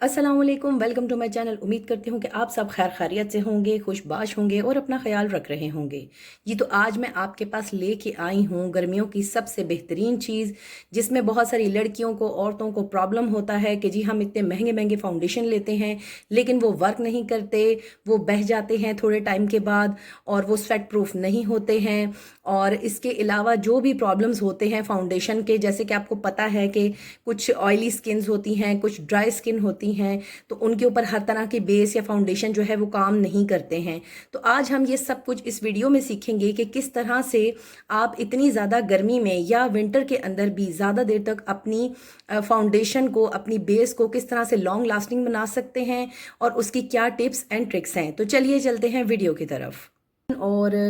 अस्सलाम वालेकुम, welcome to my channel. उम्मीद करती हूँ कि आप सब खैर खैरियत से होंगे, खुशबाश होंगे और अपना ख्याल रख रहे होंगे। जी तो आज मैं आपके पास लेके आई हूँ गर्मियों की सबसे बेहतरीन चीज़, जिसमें बहुत सारी लड़कियों को, औरतों को प्रॉब्लम होता है कि जी हम इतने महंगे महंगे फाउंडेशन लेते हैं लेकिन वो वर्क नहीं करते, वो बह जाते हैं थोड़े टाइम के बाद और वो स्वेट प्रूफ नहीं होते हैं। और इसके अलावा जो भी प्रॉब्लम्स होते हैं फाउंडेशन के, जैसे कि आपको पता है कि कुछ ऑयली स्किन्स होती हैं, कुछ ड्राई स्किन होती हैं, तो उनके ऊपर हर तरह के बेस या फाउंडेशन जो है वो काम नहीं करते हैं। तो आज हम ये सब कुछ इस वीडियो में सीखेंगे कि किस तरह से आप इतनी ज़्यादा गर्मी में या विंटर के अंदर भी ज़्यादा देर तक अपनी फाउंडेशन को, अपनी बेस को किस तरह से लॉन्ग लास्टिंग बना सकते हैं और उसकी क्या टिप्स एंड ट्रिक्स हैं। तो चलिए चलते हैं वीडियो की तरफ। और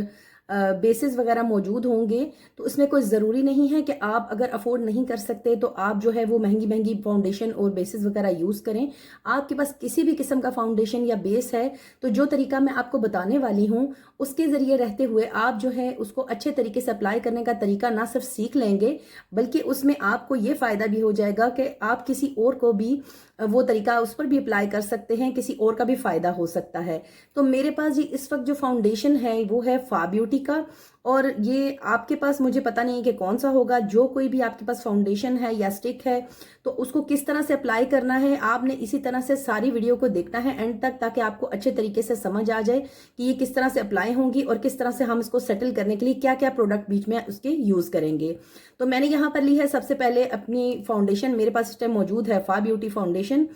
बेसिस वगैरह मौजूद होंगे, तो इसमें कोई ज़रूरी नहीं है कि आप अगर अफोर्ड नहीं कर सकते तो आप जो है वो महंगी महंगी फाउंडेशन और बेसिस वगैरह यूज़ करें। आपके पास किसी भी किस्म का फाउंडेशन या बेस है तो जो तरीका मैं आपको बताने वाली हूँ उसके ज़रिए रहते हुए आप जो है उसको अच्छे तरीके से अप्लाई करने का तरीका ना सिर्फ सीख लेंगे, बल्कि उसमें आपको ये फ़ायदा भी हो जाएगा कि आप किसी और को भी वो तरीका उस पर भी अप्लाई कर सकते हैं, किसी और का भी फ़ायदा हो सकता है। तो मेरे पास जी इस वक्त जो फाउंडेशन है वो है फा ब्यूटी का, और ये आपके पास मुझे पता नहीं है कि कौन सा होगा। जो कोई भी आपके पास फाउंडेशन है या स्टिक है तो उसको किस तरह से अप्लाई करना है, आपने इसी तरह से सारी वीडियो को देखना है एंड तक, ताकि आपको अच्छे तरीके से समझ आ जाए कि ये किस तरह से अप्लाई होंगी और किस तरह से हम इसको सेटल करने के लिए क्या क्या प्रोडक्ट बीच में उसके यूज़ करेंगे। तो मैंने यहाँ पर ली है सबसे पहले अपनी फाउंडेशन, मेरे पास इस टाइम मौजूद है फा ब्यूटी फाउंडेशन,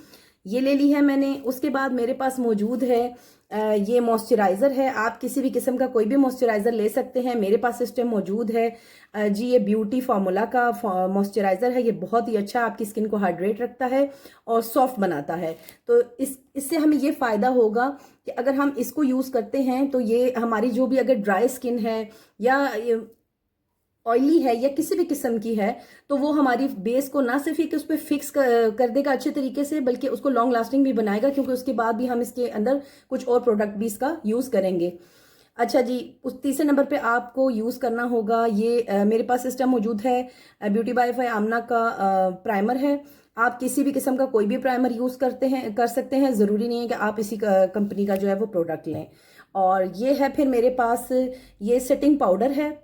ये ले ली है मैंने। उसके बाद मेरे पास मौजूद है ये मॉइस्चराइज़र है। आप किसी भी किस्म का कोई भी मॉइस्चराइज़र ले सकते हैं। मेरे पास इस टाइम मौजूद है जी ये ब्यूटी फार्मूला का मॉइस्चराइज़र है। ये बहुत ही अच्छा आपकी स्किन को हाइड्रेट रखता है और सॉफ्ट बनाता है। तो इससे हमें ये फ़ायदा होगा कि अगर हम इसको यूज़ करते हैं तो ये हमारी जो भी अगर ड्राई स्किन है या ऑयली है या किसी भी किस्म की है, तो वो हमारी बेस को ना सिर्फ ही कि उस पर फिक्स कर देगा अच्छे तरीके से, बल्कि उसको लॉन्ग लास्टिंग भी बनाएगा, क्योंकि उसके बाद भी हम इसके अंदर कुछ और प्रोडक्ट भी इसका यूज़ करेंगे। अच्छा जी, उस तीसरे नंबर पे आपको यूज़ करना होगा ये मेरे पास सिस्टम मौजूद है ब्यूटी बाय फाय आमना का प्राइमर है। आप किसी भी किस्म का कोई भी प्राइमर यूज़ कर सकते हैं, ज़रूरी नहीं है कि आप इसी कंपनी का जो है वो प्रोडक्ट लें। और ये है फिर मेरे पास ये सेटिंग पाउडर है,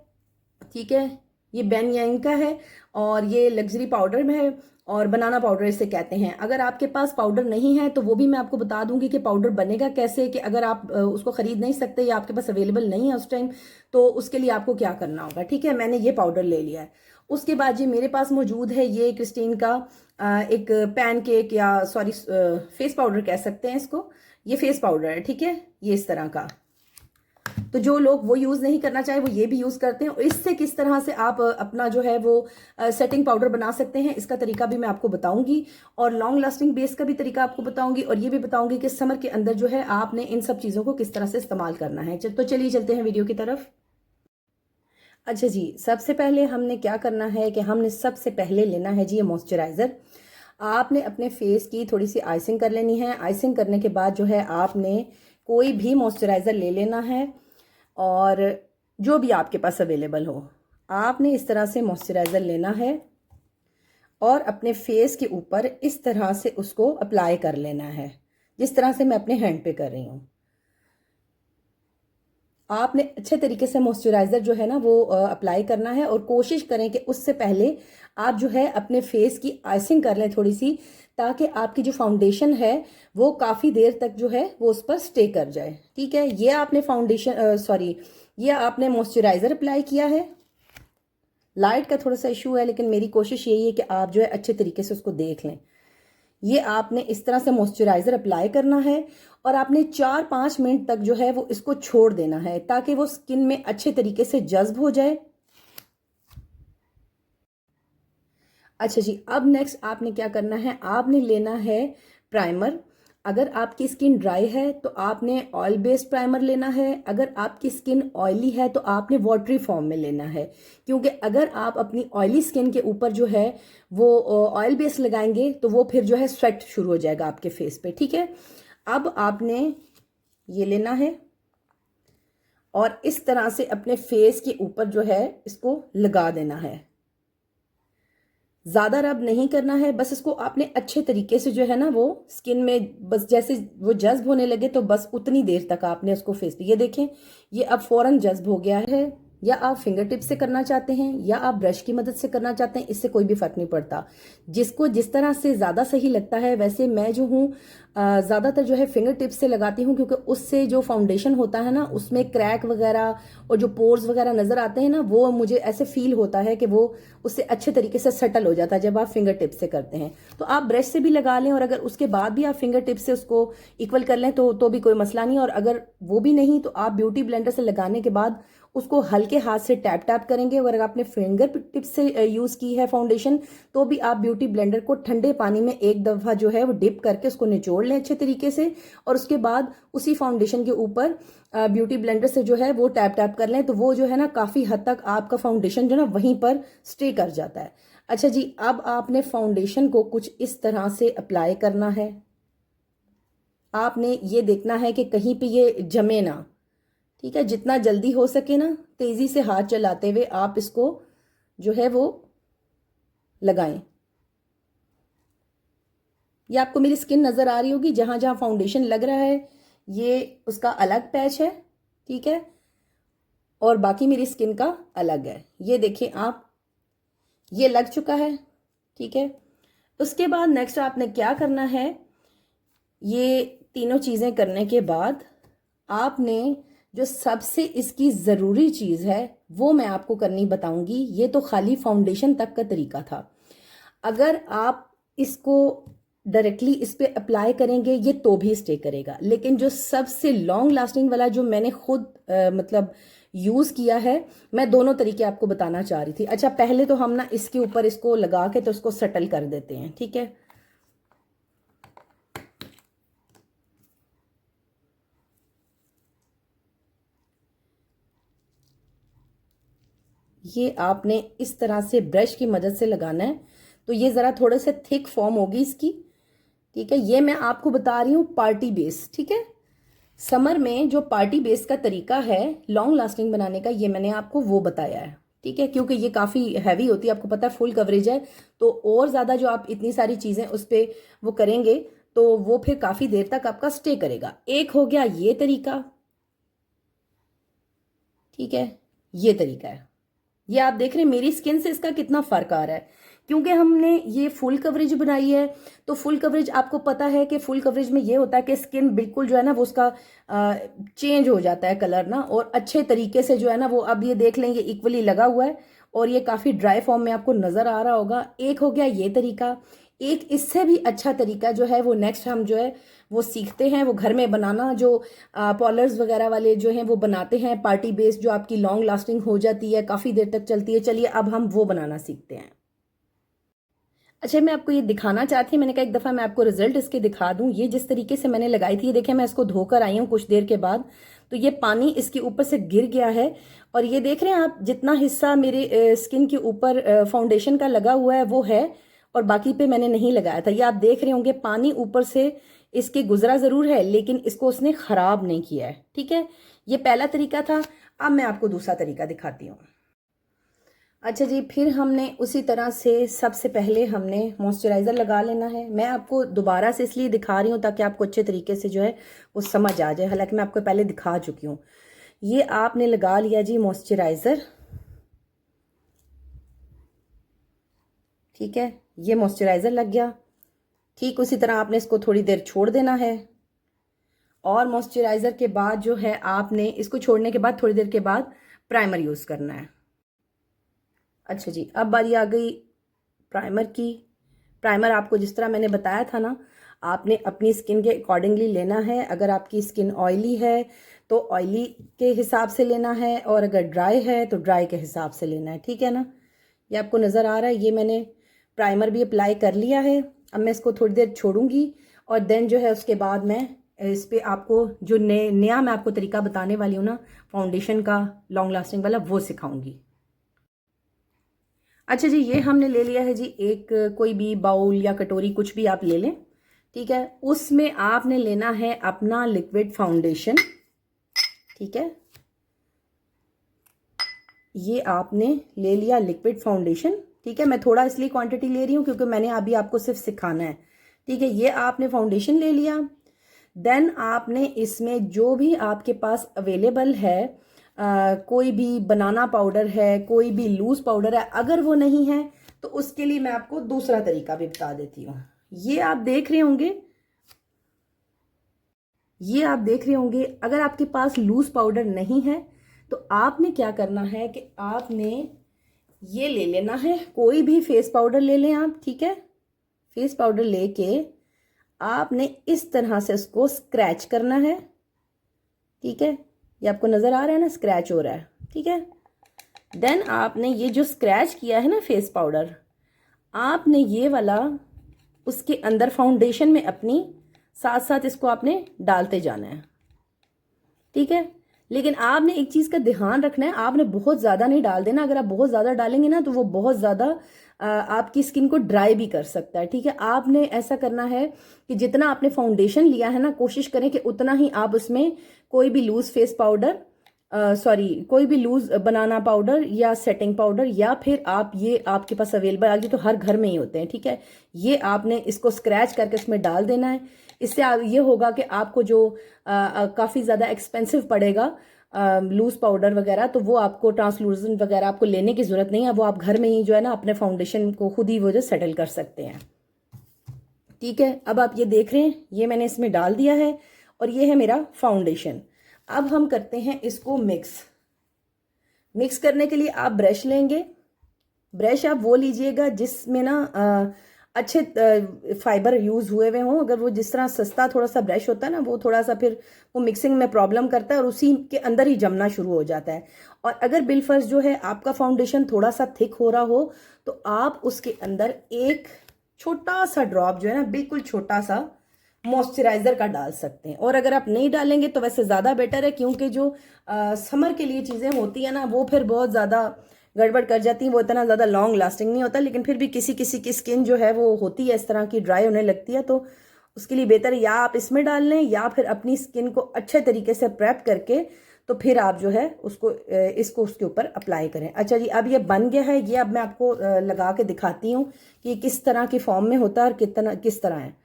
ठीक है। ये बेन यांग का है और ये लग्जरी पाउडर में है और बनाना पाउडर इसे कहते हैं। अगर आपके पास पाउडर नहीं है तो वो भी मैं आपको बता दूंगी कि पाउडर बनेगा कैसे, कि अगर आप उसको खरीद नहीं सकते या आपके पास अवेलेबल नहीं है उस टाइम, तो उसके लिए आपको क्या करना होगा। ठीक है, मैंने ये पाउडर ले लिया है। उसके बाद जी मेरे पास मौजूद है ये क्रिस्टीन का एक पैनकेक या सॉरी फेस पाउडर कह सकते हैं इसको। ये फेस पाउडर है, ठीक है, ये इस तरह का। तो जो लोग वो यूज़ नहीं करना चाहे वो ये भी यूज़ करते हैं। और इससे किस तरह से आप अपना जो है वो सेटिंग पाउडर बना सकते हैं, इसका तरीका भी मैं आपको बताऊंगी, और लॉन्ग लास्टिंग बेस का भी तरीका आपको बताऊंगी, और ये भी बताऊंगी कि समर के अंदर जो है आपने इन सब चीज़ों को किस तरह से इस्तेमाल करना है। तो चलिए चलते हैं वीडियो की तरफ। अच्छा जी, सबसे पहले हमने क्या करना है कि हमने सबसे पहले लेना है जी ये मॉइस्चराइज़र। आपने अपने फेस की थोड़ी सी आइसिंग कर लेनी है। आइसिंग करने के बाद जो है आपने कोई भी मॉइस्चराइज़र ले लेना है, और जो भी आपके पास अवेलेबल हो आपने इस तरह से मॉइस्चराइज़र लेना है और अपने फेस के ऊपर इस तरह से उसको अप्लाई कर लेना है, जिस तरह से मैं अपने हैंड पे कर रही हूँ। आपने अच्छे तरीके से मॉइस्चराइज़र जो है ना वो अप्लाई करना है, और कोशिश करें कि उससे पहले आप जो है अपने फेस की आइसिंग कर लें थोड़ी सी, ताकि आपकी जो फाउंडेशन है वो काफ़ी देर तक जो है वो उस पर स्टे कर जाए। ठीक है, ये आपने फाउंडेशन सॉरी ये आपने मॉइस्चराइज़र अप्लाई किया है। लाइट का थोड़ा सा इशू है, लेकिन मेरी कोशिश यही है कि आप जो है अच्छे तरीके से उसको देख लें। ये आपने इस तरह से मॉइस्चराइज़र अप्लाई करना है और आपने 4-5 मिनट तक जो है वो इसको छोड़ देना है, ताकि वो स्किन में अच्छे तरीके से जज्ब हो जाए। अच्छा जी, अब नेक्स्ट आपने क्या करना है, आपने लेना है प्राइमर। अगर आपकी स्किन ड्राई है तो आपने ऑयल बेस्ड प्राइमर लेना है। अगर आपकी स्किन ऑयली है तो आपने वाटरी फॉर्म में लेना है, क्योंकि अगर आप अपनी ऑयली स्किन के ऊपर जो है वो ऑयल बेस्ड लगाएंगे तो वो फिर जो है स्वेट शुरू हो जाएगा आपके फेस पे। ठीक है, अब आपने ये लेना है और इस तरह से अपने फेस के ऊपर जो है इसको लगा देना है। ज़्यादा रब नहीं करना है, बस इसको आपने अच्छे तरीके से जो है ना वो स्किन में बस जैसे वो जज्ब होने लगे तो बस उतनी देर तक आपने उसको फेस पे, ये देखें ये अब फौरन जज्ब हो गया है। या आप फिंगर टिप से करना चाहते हैं या आप ब्रश की मदद से करना चाहते हैं, इससे कोई भी फर्क नहीं पड़ता। जिसको जिस तरह से ज़्यादा सही लगता है, वैसे मैं जो हूँ ज़्यादातर जो है फिंगर टिप से लगाती हूँ, क्योंकि उससे जो फाउंडेशन होता है ना उसमें क्रैक वगैरह और जो पोर्स वगैरह नज़र आते हैं ना, वो मुझे ऐसे फील होता है कि वो उससे अच्छे तरीके से सेटल हो जाता है जब आप फिंगर टिप से करते हैं। तो आप ब्रश से भी लगा लें और अगर उसके बाद भी आप फिंगर टिप से उसको इक्वल कर लें तो भी कोई मसला नहीं। और अगर वो भी नहीं तो आप ब्यूटी ब्लेंडर से लगाने के बाद उसको हल्के हाथ से टैप टैप करेंगे। अगर आपने फिंगर टिप से यूज़ की है फाउंडेशन तो भी आप ब्यूटी ब्लेंडर को ठंडे पानी में एक दफ़ा जो है वो डिप करके उसको निचोड़ लें अच्छे तरीके से, और उसके बाद उसी फाउंडेशन के ऊपर ब्यूटी ब्लेंडर से जो है वो टैप टैप कर लें, तो वो जो है ना काफ़ी हद तक आपका फाउंडेशन जो ना वहीं पर स्टे कर जाता है। अच्छा जी, अब आपने फाउंडेशन को कुछ इस तरह से अप्लाई करना है। आपने ये देखना है कि कहीं पे ये जमे ना, ठीक है। जितना जल्दी हो सके ना तेज़ी से हाथ चलाते हुए आप इसको जो है वो लगाएं। ये आपको मेरी स्किन नज़र आ रही होगी, जहाँ जहाँ फाउंडेशन लग रहा है ये उसका अलग पैच है, ठीक है, और बाकी मेरी स्किन का अलग है। ये देखिए आप, ये लग चुका है, ठीक है। उसके बाद नेक्स्ट आपने क्या करना है, ये तीनों चीज़ें करने के बाद आपने जो सबसे इसकी ज़रूरी चीज़ है वो मैं आपको करनी बताऊंगी। ये तो खाली फाउंडेशन तक का तरीका था। अगर आप इसको डायरेक्टली इस पे अप्लाई करेंगे ये तो भी स्टे करेगा, लेकिन जो सबसे लॉन्ग लास्टिंग वाला जो मैंने खुद मतलब यूज़ किया है, मैं दोनों तरीके आपको बताना चाह रही थी। अच्छा, पहले तो हम ना इसके ऊपर इसको लगा के तो इसको सेटल कर देते हैं, ठीक है। ये आपने इस तरह से ब्रश की मदद से लगाना है, तो ये ज़रा थोड़े से थिक फॉर्म होगी इसकी, ठीक है। ये मैं आपको बता रही हूँ पार्टी बेस, ठीक है। समर में जो पार्टी बेस का तरीका है लॉन्ग लास्टिंग बनाने का, ये मैंने आपको वो बताया है, ठीक है, क्योंकि ये काफ़ी हैवी होती है, आपको पता है फुल कवरेज है, तो और ज़्यादा जो आप इतनी सारी चीज़ें उस पर वो करेंगे तो वो फिर काफ़ी देर तक आपका स्टे करेगा। एक हो गया ये तरीका, ठीक है, ये तरीका है। ये आप देख रहे हैं मेरी स्किन से इसका कितना फ़र्क आ रहा है, क्योंकि हमने ये फुल कवरेज बनाई है। तो फुल कवरेज आपको पता है कि फुल कवरेज में ये होता है कि स्किन बिल्कुल जो है ना वो उसका चेंज हो जाता है कलर ना, और अच्छे तरीके से जो है ना वो, अब ये देख लेंगे इक्वली लगा हुआ है और ये काफ़ी ड्राई फॉर्म में आपको नज़र आ रहा होगा। एक हो गया ये तरीका। एक इससे भी अच्छा तरीका जो है वो नेक्स्ट हम जो है वो सीखते हैं, वो घर में बनाना, जो पॉलर्स वगैरह वाले जो हैं वो बनाते हैं पार्टी बेस, जो आपकी लॉन्ग लास्टिंग हो जाती है, काफ़ी देर तक चलती है। चलिए अब हम वो बनाना सीखते हैं। अच्छा, मैं आपको ये दिखाना चाहती हूँ, मैंने कहा एक दफ़ा मैं आपको रिजल्ट इसके दिखा दूँ। ये जिस तरीके से मैंने लगाई थी, ये देखें मैं इसको धोकर आई हूँ कुछ देर के बाद, तो ये पानी इसके ऊपर से गिर गया है। और ये देख रहे हैं आप, जितना हिस्सा मेरे स्किन के ऊपर फाउंडेशन का लगा हुआ है वो है, और बाकी पे मैंने नहीं लगाया था। ये आप देख रहे होंगे पानी ऊपर से इसके गुजरा ज़रूर है, लेकिन इसको उसने ख़राब नहीं किया है, ठीक है। ये पहला तरीका था। अब मैं आपको दूसरा तरीका दिखाती हूँ। अच्छा जी, फिर हमने उसी तरह से सबसे पहले हमने मॉइस्चराइज़र लगा लेना है। मैं आपको दोबारा से इसलिए दिखा रही हूँ ताकि आपको अच्छे तरीके से जो है वो समझ आ जाए, हालांकि मैं आपको पहले दिखा चुकी हूँ। ये आपने लगा लिया जी मॉइस्चराइज़र, ठीक है, ये मॉइस्चराइज़र लग गया। ठीक उसी तरह आपने इसको थोड़ी देर छोड़ देना है, और मॉइस्चराइज़र के बाद जो है आपने इसको छोड़ने के बाद थोड़ी देर के बाद प्राइमर यूज़ करना है। अच्छा जी, अब बारी आ गई प्राइमर की। प्राइमर आपको जिस तरह मैंने बताया था ना, आपने अपनी स्किन के अकॉर्डिंगली लेना है। अगर आपकी स्किन ऑयली है तो ऑयली के हिसाब से लेना है, और अगर ड्राई है तो ड्राई के हिसाब से लेना है, ठीक है ना। ये आपको नज़र आ रहा है, ये मैंने प्राइमर भी अप्लाई कर लिया है। अब मैं इसको थोड़ी देर छोड़ूंगी और देन जो है उसके बाद मैं इस पर आपको जो नया मैं आपको तरीका बताने वाली हूँ ना फाउंडेशन का लॉन्ग लास्टिंग वाला, वो सिखाऊंगी। अच्छा जी, ये हमने ले लिया है जी एक कोई भी बाउल या कटोरी, कुछ भी आप ले लें, ठीक है। उसमें आपने लेना है अपना लिक्विड फाउंडेशन, ठीक है। ये आपने ले लिया लिक्विड फाउंडेशन, ठीक है। मैं थोड़ा इसलिए क्वांटिटी ले रही हूँ क्योंकि मैंने अभी आपको सिर्फ सिखाना है, ठीक है। ये आपने फाउंडेशन ले लिया। देन आपने इसमें जो भी आपके पास अवेलेबल है, कोई भी बनाना पाउडर है, कोई भी लूज पाउडर है, अगर वो नहीं है तो उसके लिए मैं आपको दूसरा तरीका भी बता देती हूँ। ये आप देख रहे होंगे, ये आप देख रहे होंगे, अगर आपके पास लूज पाउडर नहीं है तो आपने क्या करना है कि आपने ये ले लेना है, कोई भी फेस पाउडर ले लें आप, ठीक है। फेस पाउडर लेके आपने इस तरह से उसको स्क्रैच करना है, ठीक है। ये आपको नजर आ रहा है ना, स्क्रैच हो रहा है, ठीक है। देन आपने ये जो स्क्रैच किया है ना फेस पाउडर, आपने ये वाला उसके अंदर फाउंडेशन में अपनी साथ साथ इसको आपने डालते जाना है, ठीक है। लेकिन आपने एक चीज का ध्यान रखना है, आपने बहुत ज्यादा नहीं डाल देना। अगर आप बहुत ज्यादा डालेंगे ना तो वो बहुत ज्यादा आपकी स्किन को ड्राई भी कर सकता है, ठीक है। आपने ऐसा करना है कि जितना आपने फाउंडेशन लिया है ना, कोशिश करें कि उतना ही आप उसमें कोई भी लूज फेस पाउडर, कोई भी लूज बनाना पाउडर या सेटिंग पाउडर, या फिर आप ये आपके पास अवेलेबल आ गई तो हर घर में ही होते हैं, ठीक है। ये आपने इसको स्क्रैच करके इसमें डाल देना है। इससे ये होगा कि आपको जो काफ़ी ज़्यादा एक्सपेंसिव पड़ेगा लूज पाउडर वगैरह, तो वो आपको ट्रांसलूसेंट वगैरह आपको लेने की ज़रूरत नहीं है। वो आप घर में ही जो है ना अपने फाउंडेशन को खुद ही वो जो सेटल कर सकते हैं, ठीक है। अब आप ये देख रहे हैं, ये मैंने इसमें डाल दिया है और ये है मेरा फाउंडेशन। अब हम करते हैं इसको मिक्स करने के लिए आप ब्रश लेंगे। ब्रश आप वो लीजिएगा जिसमें ना अच्छे फाइबर यूज हुए हुए हों। अगर वो जिस तरह सस्ता थोड़ा सा ब्रश होता है ना, वो थोड़ा सा फिर वो मिक्सिंग में प्रॉब्लम करता है और उसी के अंदर ही जमना शुरू हो जाता है। और अगर बिलफर्ज जो है आपका फाउंडेशन थोड़ा सा थिक हो रहा हो तो आप उसके अंदर एक छोटा सा ड्रॉप जो है ना, बिल्कुल छोटा सा मॉइस्चराइजर का डाल सकते हैं। और अगर आप नहीं डालेंगे तो वैसे ज़्यादा बेटर है, क्योंकि जो समर के लिए चीज़ें होती हैं ना, वो फिर बहुत ज़्यादा गड़बड़ कर जाती हैं, वो इतना ज़्यादा लॉन्ग लास्टिंग नहीं होता। लेकिन फिर भी किसी किसी की स्किन जो है वो होती है इस तरह की, ड्राई होने लगती है, तो उसके लिए बेहतर या आप इसमें डाल लें या फिर अपनी स्किन को अच्छे तरीके से प्रेप करके तो फिर आप जो है उसको इसको उसके ऊपर अप्लाई करें। अच्छा जी, अब ये बन गया है। ये अब मैं आपको लगा के दिखाती हूँ कि किस तरह की फॉर्म में होता है और किस तरह है।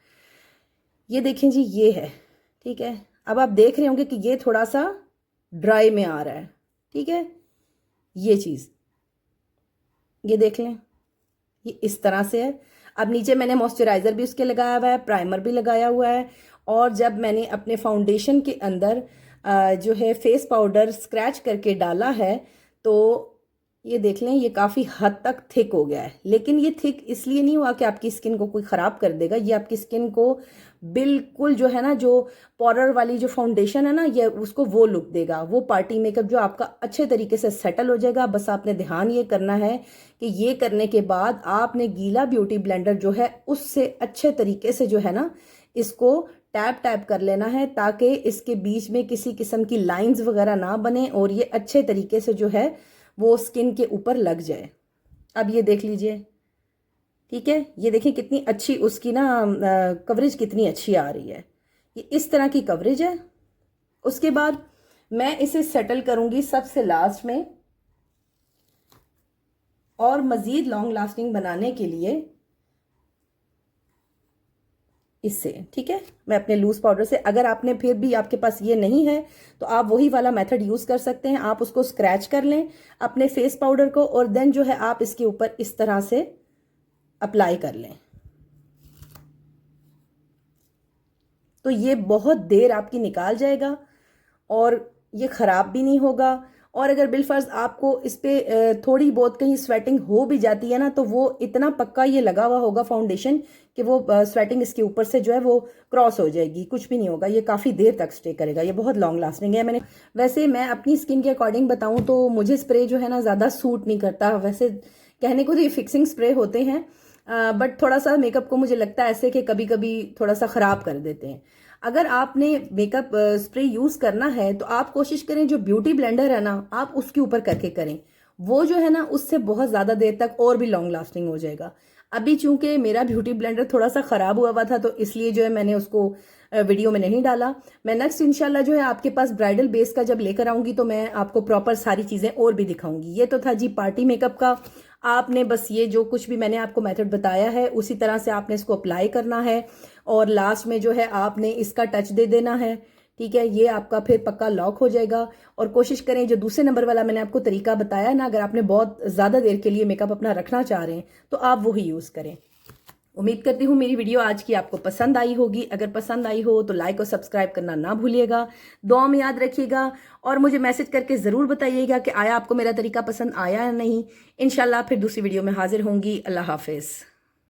ये देखें जी, ये है, ठीक है। अब आप देख रहे होंगे कि ये थोड़ा सा ड्राई में आ रहा है, ठीक है। ये चीज़ ये देख लें, ये इस तरह से है। अब नीचे मैंने मॉइस्चराइज़र भी उसके लगाया हुआ है, प्राइमर भी लगाया हुआ है। और जब मैंने अपने फाउंडेशन के अंदर जो है फेस पाउडर स्क्रैच करके डाला है तो ये देख लें, ये काफ़ी हद तक थिक हो गया है। लेकिन ये थिक इसलिए नहीं हुआ कि आपकी स्किन को कोई ख़राब कर देगा। ये आपकी स्किन को बिल्कुल जो है ना, जो पाउडर वाली जो फाउंडेशन है ना, ये उसको वो लुक देगा, वो पार्टी मेकअप जो आपका अच्छे तरीके से सेटल हो जाएगा। बस आपने ध्यान ये करना है कि ये करने के बाद आपने गीला ब्यूटी ब्लेंडर जो है उससे अच्छे तरीके से जो है ना इसको टैप टैप कर लेना है, ताकि इसके बीच में किसी किस्म की लाइंस वगैरह ना बने और ये अच्छे तरीके से जो है वो स्किन के ऊपर लग जाए। अब ये देख लीजिए, ठीक है। ये देखिए कितनी अच्छी उसकी ना कवरेज कितनी अच्छी आ रही है। ये इस तरह की कवरेज है। उसके बाद मैं इसे सेटल करूंगी सबसे लास्ट में, और मज़ीद लॉन्ग लास्टिंग बनाने के लिए इससे, ठीक है। मैं अपने लूज पाउडर से, अगर आपने फिर भी आपके पास ये नहीं है तो आप वही वाला मेथड यूज कर सकते हैं। आप उसको स्क्रैच कर लें अपने फेस पाउडर को और देन जो है आप इसके ऊपर इस तरह से अप्लाई कर लें, तो ये बहुत देर आपकी निकाल जाएगा और ये ख़राब भी नहीं होगा। और अगर बिलफर्ज आपको इस पर थोड़ी बहुत कहीं स्वेटिंग हो भी जाती है ना, तो वो इतना पक्का ये लगा हुआ होगा फाउंडेशन कि वो स्वेटिंग इसके ऊपर से जो है वो क्रॉस हो जाएगी, कुछ भी नहीं होगा। ये काफ़ी देर तक स्टे करेगा, ये बहुत लॉन्ग लास्टिंग है। वैसे मैं अपनी स्किन के अकॉर्डिंग बताऊँ तो मुझे स्प्रे जो है ना ज़्यादा सूट नहीं करता। वैसे कहने को तो ये फिक्सिंग स्प्रे होते हैं, बट थोड़ा सा मेकअप को मुझे लगता है ऐसे कि कभी कभी थोड़ा सा ख़राब कर देते हैं। अगर आपने मेकअप स्प्रे यूज़ करना है तो आप कोशिश करें जो ब्यूटी ब्लेंडर है ना, आप उसके ऊपर करके करें। वो जो है ना उससे बहुत ज़्यादा देर तक और भी लॉन्ग लास्टिंग हो जाएगा। अभी चूंकि मेरा ब्यूटी ब्लेंडर थोड़ा सा ख़राब हुआ था तो इसलिए जो है मैंने उसको वीडियो में नहीं डाला। मैं नेक्स्ट इंशाल्लाह जो है आपके पास ब्राइडल बेस का जब लेकर आऊंगी तो मैं आपको प्रॉपर सारी चीज़ें और भी दिखाऊंगी। ये तो था जी पार्टी मेकअप का। आपने बस ये जो कुछ भी मैंने आपको मेथड बताया है उसी तरह से आपने इसको अप्लाई करना है और लास्ट में जो है आपने इसका टच दे देना है। ठीक है, ये आपका फिर पक्का लॉक हो जाएगा। और कोशिश करें जो दूसरे नंबर वाला मैंने आपको तरीका बताया ना, अगर आपने बहुत ज़्यादा देर के लिए मेकअप अपना रखना चाह रहे हैं तो आप वही यूज़ करें। उम्मीद करती हूँ मेरी वीडियो आज की आपको पसंद आई होगी। अगर पसंद आई हो तो लाइक और सब्सक्राइब करना ना भूलिएगा, दुआ में याद रखिएगा और मुझे मैसेज करके ज़रूर बताइएगा कि आया आपको मेरा तरीका पसंद आया या नहीं। इंशाल्लाह फिर दूसरी वीडियो में हाजिर होंगी। अल्लाह हाफिज़।